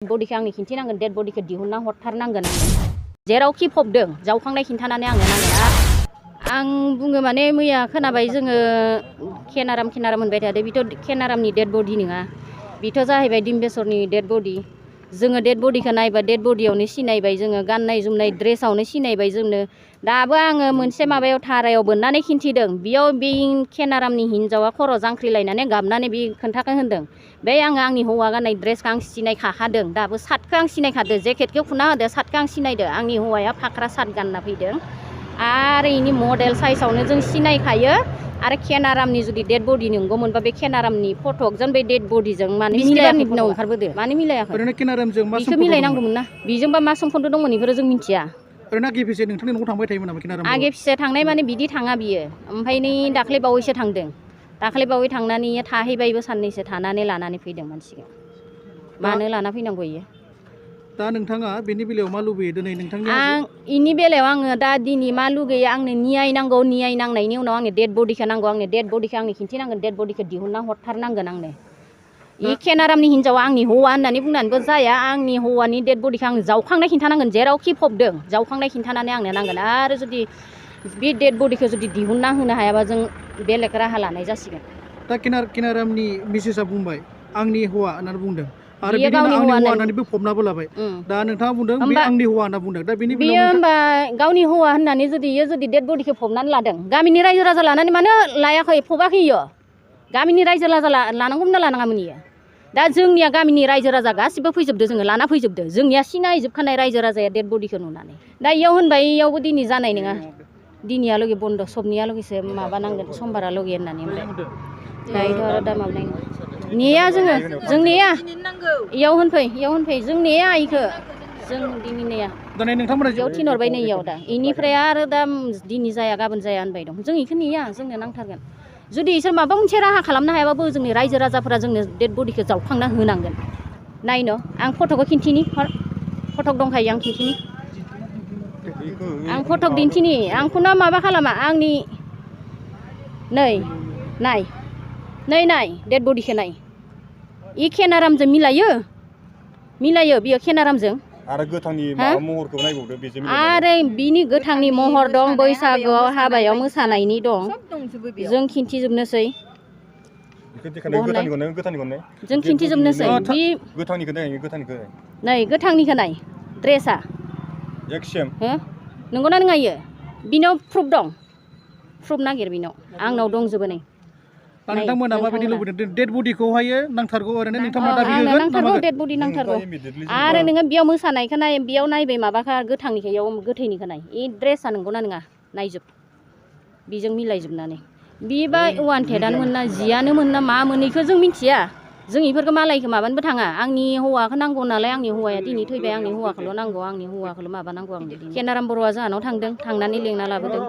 बडिखौ आंनो खिन्थिनांगोन, डेड बडिखौ दिहुनना हरथारनांगोन आंनो। जेरावखि फबदों जावखांनाय खिन्थानानै आंनो नांगोन। आं बुङो माने मैया खोनाबाय जोङो केनाराम होनबाय थादों, बेथ' केनारामनि डेड बडि नङा, बेथ' जाहैबाय डिम्बेश्वरनि डेड बडि। जोङो डेड बडिखौ नायबा डेड बडियावनो सिनायबाय, जोङो गाननाय जोमनाय ड्रेसावनो सिनायबाय जोंनो। दाबो आङो मोनसे माबायाव धारायाव बोननानै खिन्थिदों, बेयाव बे केनारामनि हिन्जावा खर' जांख्रिलायनानै गाबनानै बे खोन्थाखौ होनदों। बे आंनि हौवा गाननाय ड्रेसखौ आं सिनायखादों, दाबो सार्टखौ आं सिनायखादों, जेकेटखौ खुना होदो, सार्टखौ आं सिनायदों। आंनि हौवाया फाख्रा सार्ट गानना फैदों आरो इनि मडेल साइजआवनो जों सिनायखायो। आरो केनारामनि जुदि डेड बडि नंगौमोनबा बे केनारामनि फटकजों बे डेड बडिजों मानो मिलायाखै? ओंखारबोदो मानो मिलायाखै? बेखौ मिलायनांगौमोन ना, बेजोंबा मा सोमोन्दो दंमोन बेफोरो जों मिथिया। ओरैनो आगे फिसे नोंथांनि न'आव थांबाय थायोमोन नामा केनाराम? आगे फिसे थांनाय माने बिदि थाङा बियो, ओमफ्राय नै दाख्लै बावैसो थांदों। दाख्लै बावै थांनानै थाहैबायबो, साननैसो थानानै लानानै फैदों मानसिखौ। मानो लाना फैनांगौ इयो? दा नोंथाङा बेनि बेलायाव मा लुबैयो दिनै नोंथांनि? आं इनि बेलायाव आङो दा दिनै मा लुगैयो, आंनो न्याय नांगौ। न्याय नांनायनि उनाव आंनो डेड बडिखौ नांगौ। आंनो डेड बडिखौ आंनो खिन्थिनांगोन, डेड बडिखौ दिहुनना हरथारनांगोन आंनो। इ केनारामनि हिन्जावा आंनि हौवा होननानै बुंनानैबो जाया। आंनि हौवानि डेड बडिखौ आं जावखांनाय खिन्थानांगोन, जेरावखि फबदों जावखांनाय खिन्थानानै आंनो नांगोन। आरो जुदि बे डेड बडिखौ जुदि दिहुनना होनो हायाबा जों बेलेग राहा लानाय जासिगोन। दा केनारामनि मिसेसआ बुंबाय आंनि हौवा होननानै बुंदों, आरो बियो बिदिनो आंनि हौवा होननानैबो फबनाबो लाबाय। दा नोंथाङा बुंदों बे आंनि हौवा होनना बुंदों, दा बेनि बेयो होमबा गावनि हौवा होननानै जुदि डेड बडिखौ फबनानै लादों, गामिनि रायजो राजा लानानै मानो लायाखै, फबाखै इयो? गामिनि रायजो राजा लानांगौमोन ना लानाङामोन इयो? दा जोंनिया गामिनि रायजो राजा गासिबो फैजोबदो, जोङो लाना फैजोबदो, जोंनिया सिनायजोबखानाय रायजो राजाया डेड बडिखौ नुनानै। दा इयाव होनबाय इयावबो दिनै जानाय नङा, दिनैयालागै बन्द', सबनियालागैसो माबानांगोन, समबारालागै होननानै ओमफ्राय दायोथ' आरो दा माबानाय नेया जों नेया। इयाव होनफै जों नेया इखौ, जों दिनै नेया। बेयाव थिनहरबाय नै इयाव दा, इनिफ्राय आरो दा दिनै जाया गाबोन जाया होनबाय दं। जों इखौ नेया, जोंनो नांथारगोन। जुदि इसोर माबा मोनसे राहा खालामनो हायाबाबो जोंनि रायजो राजाफोरा जोंनो डेड बडिखौ जावखांना होनांगोन। नायनो आं फट'खौ खिन्थिनि, फटक दंखायो, आं खिन्थिनि, आं फटक दिन्थिनि। आंखौनो माबा खालामा, आंनि नाय डेड बडिखौ नाय। इ केनारामजों मिलायो बियो केनारामजों। आरो गोथांनि माबा महरखौ नायबावदो, बेजों आरो बिनि गोथांनि महर दं, बैसागुआव हाबायाव मोसानायनि दं, जों खिन्थिजोबनोसै। जों खिन्थिजोबनोसै। नै गोथांनिखौ नाय, ड्रेसा नंगौना नङा इयो? बिनाव प्रुफ दं, प्रुफ नागिर बिनाव, आंनाव दंजोबो नै। नोंथांमोना माबायदि लुबैदों डेड बडिखौहाय? नांथारगौ, ओरैनो नोंथांमोना दाबि होगोन? नांथारगौ, डेड बडि नांथारगौ। आरो नोङो बेयाव मोसानायखौ नाय, बेयाव नायबाय माबाखौ गोथांनिखौ, इयाव गोथैनिखौ नाय, इ ड्रेसा नंगौना नङा नायजोब, बेजों मिलायजोबनानै। बेबा वानटेडानो मोन ना, जियानो मोन ना, मा मोन इखौ जों मिथिया। जों इफोरखौ मालायखौ माबानोबो थाङा। आंनि हौवाखौ नांगौ नालाय, आंनि हौवाया दिनै थैबाय, आंनि हौवाखौल' नांगौ, आंनि हौवाखौल' माबानांगौ आं। केनाराम बर'आ जोंहानाव थांदों, थांनानै लेंना लाबोदों।